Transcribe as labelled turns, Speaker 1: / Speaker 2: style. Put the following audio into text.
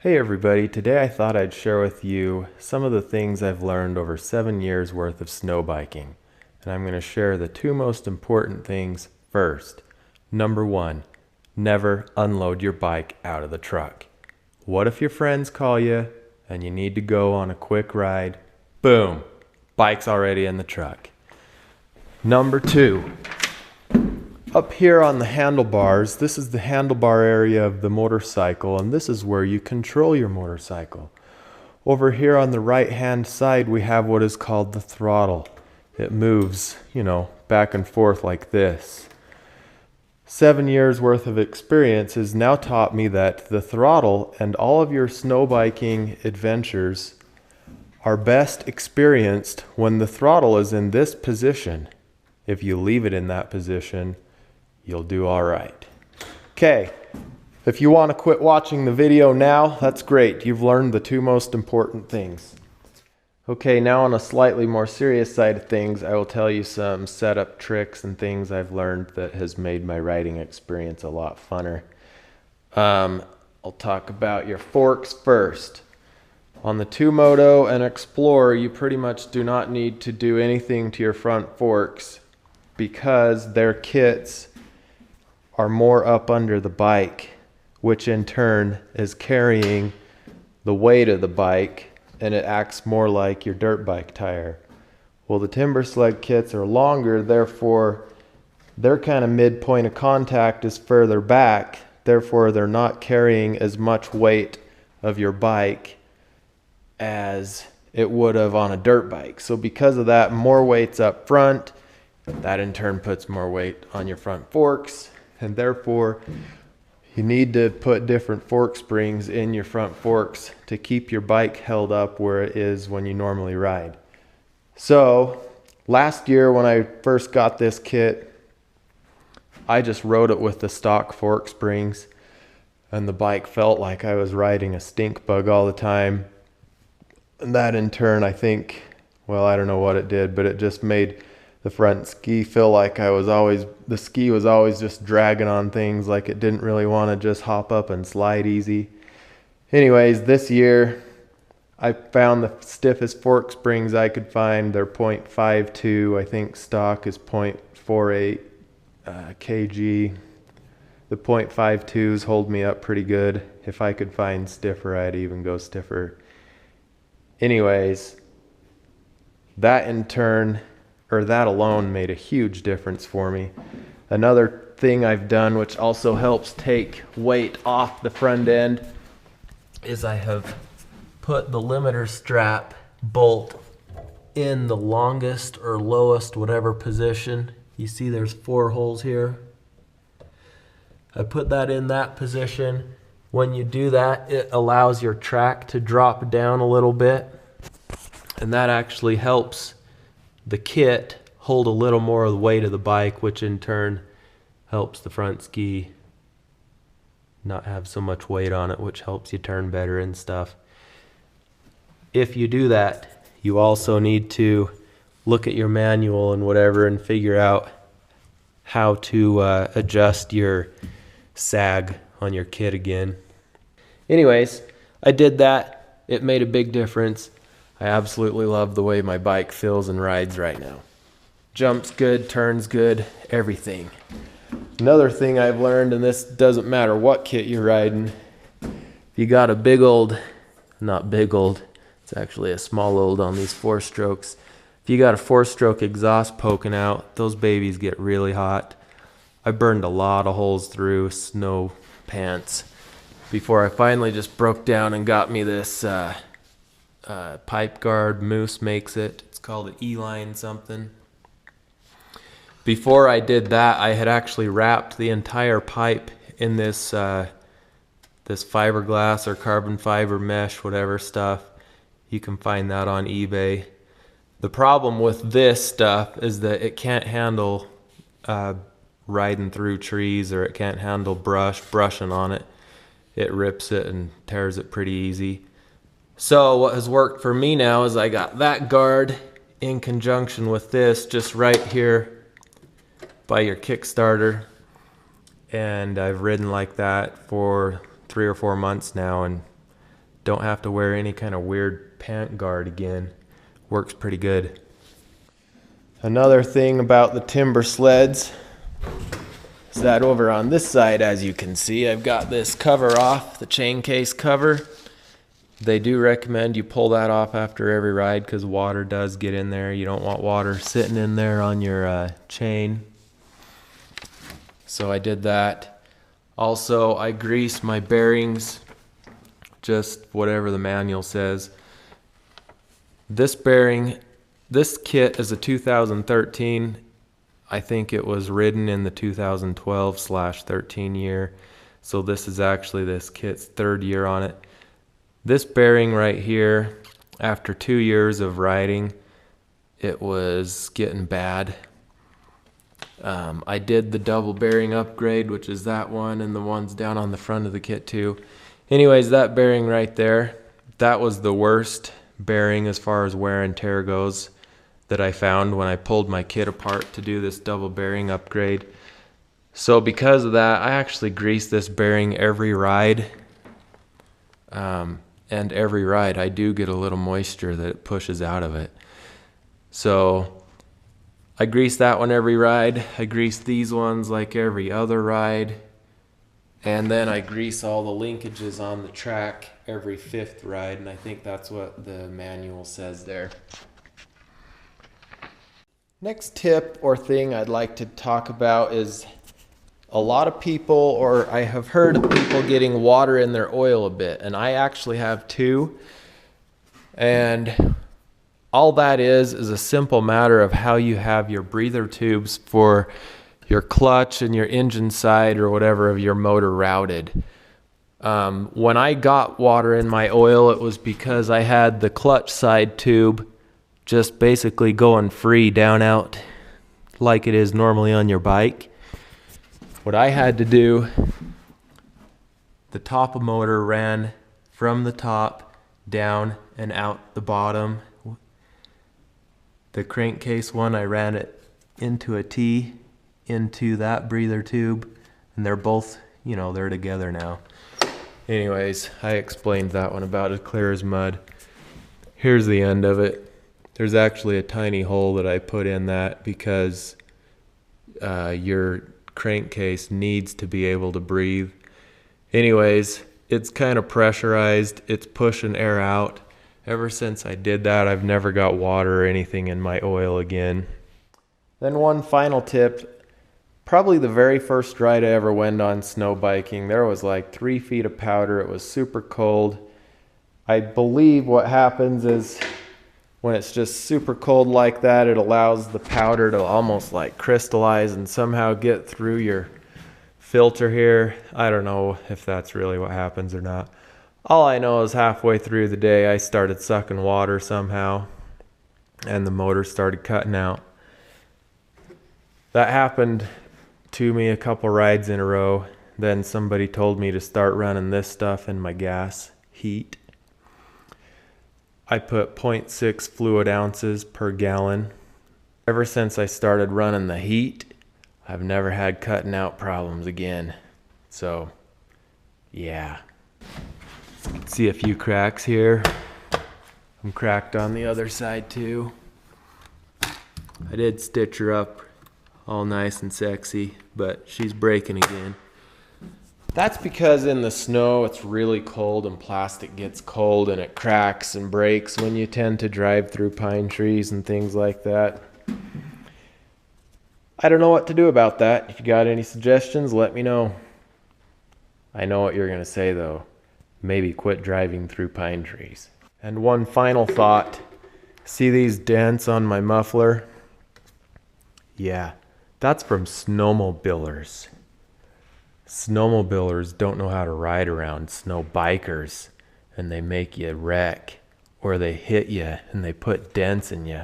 Speaker 1: Hey everybody, today I thought I'd share with you some of the things I've learned over 7 years worth of snow biking. And I'm going to share the two most important things first. Number one, never unload your bike out of the truck. What if your friends call you and you need to go on a quick ride? Boom, bike's already in the truck. Number two, up here on the handlebars, this is the handlebar area of the motorcycle, and this is where you control your motorcycle. Over here on the right hand side, we have what is called the throttle. It moves, back and forth like this. 7 years worth of experience has now taught me that the throttle and all of your snow biking adventures are best experienced when the throttle is in this position. If you leave it in that position, you'll do all right. Okay, if you want to quit watching the video now, that's great. You've learned the two most important things. Okay, now on a slightly more serious side of things, I will tell you some setup tricks and things I've learned that has made my riding experience a lot funner. I'll talk about your forks first. On the 2Moto and Explorer, you pretty much do not need to do anything to your front forks because their kits are more up under the bike, which in turn is carrying the weight of the bike, and it acts more like your dirt bike tire. Well, the timber sled kits are longer, therefore their kind of midpoint of contact is further back, therefore they're not carrying as much weight of your bike as it would have on a dirt bike. So because of that, more weight's up front. That in turn puts more weight on your front forks, and therefore you need to put different fork springs in your front forks to keep your bike held up where it is when you normally ride. So last year when I first got this kit, I just rode it with the stock fork springs, and the bike felt like I was riding a stink bug all the time. And that in turn, I think, well, I don't know what it did, but it just made the front ski feel like the ski was always just dragging on things, like it didn't really want to just hop up and slide easy. Anyways, this year I found the stiffest fork springs I could find. They're 0.52, I think stock is 0.48 kg. The 0.52s hold me up pretty good. If I could find stiffer, I'd even go stiffer. Anyways, that alone made a huge difference for me. Another thing I've done, which also helps take weight off the front end, is I have put the limiter strap bolt in the longest or lowest, whatever position. You see there's 4 holes here. I put that in that position. When you do that, it allows your track to drop down a little bit, and that actually helps the kit hold a little more of the weight of the bike, which in turn helps the front ski not have so much weight on it, which helps you turn better and stuff. If you do that, you also need to look at your manual and whatever and figure out how to adjust your sag on your kit again. Anyways, I did that. It made a big difference. I absolutely love the way my bike feels and rides right now. Jumps good, turns good, everything. Another thing I've learned, and this doesn't matter what kit you're riding, if you got a big old, not big old, it's actually a small old on these 4-strokes. If you got a 4-stroke exhaust poking out, those babies get really hot. I burned a lot of holes through snow pants before I finally just broke down and got me this pipe guard. Moose makes it. It's called an E-line something. Before I did that, I had actually wrapped the entire pipe in this fiberglass or carbon fiber mesh, whatever stuff. You can find that on eBay. The problem with this stuff is that it can't handle riding through trees, or it can't handle brushing on it. It rips it and tears it pretty easy. So what has worked for me now is I got that guard in conjunction with this just right here by your Kickstarter, and I've ridden like that for 3 or 4 months now, and Don't have to wear any kind of weird pant guard again. Works pretty good. Another thing about the timber sleds is that over on this side, as you can see, I've got this cover off, the chain case cover. They do recommend you pull that off after every ride because water does get in there. You don't want water sitting in there on your chain. So I did that. Also, I greased my bearings, just whatever the manual says. This bearing, this kit is a 2013. I think it was ridden in the 2012/13 year. So this is actually this kit's 3rd year on it. This bearing right here, after 2 years of riding, it was getting bad. I did the double bearing upgrade, which is that one, and the ones down on the front of the kit too. Anyways, that bearing right there, that was the worst bearing as far as wear and tear goes that I found when I pulled my kit apart to do this double bearing upgrade. So because of that, I actually grease this bearing every ride. And every ride I do get a little moisture that it pushes out of it. So I grease that one every ride. I grease these ones like every other ride. And then I grease all the linkages on the track every 5th ride, and I think that's what the manual says there. Next tip or thing I'd like to talk about is a lot of people, or I have heard of people getting water in their oil a bit, and I actually have too. And all that is a simple matter of how you have your breather tubes for your clutch and your engine side or whatever of your motor routed. When I got water in my oil, it was because I had the clutch side tube just basically going free down out like it is normally on your bike. What I had to do, the top of motor ran from the top down and out the bottom. The crankcase one, I ran it into a T into that breather tube, and they're both, you know, they're together now. Anyways, I explained that one about as clear as mud. Here's the end of it. There's actually a tiny hole that I put in that because your crankcase needs to be able to breathe. Anyways, it's kind of pressurized. It's pushing air out. Ever since I did that, I've never got water or anything in my oil again. Then one final tip. Probably the very first ride I ever went on snow biking, there was like 3 feet of powder. It was super cold. I believe what happens is when it's just super cold like that, it allows the powder to almost like crystallize and somehow get through your filter here. I don't know if that's really what happens or not. All I know is halfway through the day, I started sucking water somehow, and the motor started cutting out. That happened to me a couple rides in a row. Then somebody told me to start running this stuff in my gas, HEET. I put 0.6 fluid ounces per gallon. Ever since I started running the HEET, I've never had cutting out problems again. So, yeah. You can see a few cracks here. I'm cracked on the other side too. I did stitch her up all nice and sexy, but she's breaking again. That's because in the snow it's really cold and plastic gets cold and it cracks and breaks when you tend to drive through pine trees and things like that. I don't know what to do about that. If you got any suggestions, let me know. I know what you're going to say though. Maybe quit driving through pine trees. And one final thought. See these dents on my muffler? Yeah, that's from snowmobilers. Snowmobilers don't know how to ride around snow bikers, and they make you wreck, or they hit you and they put dents in you.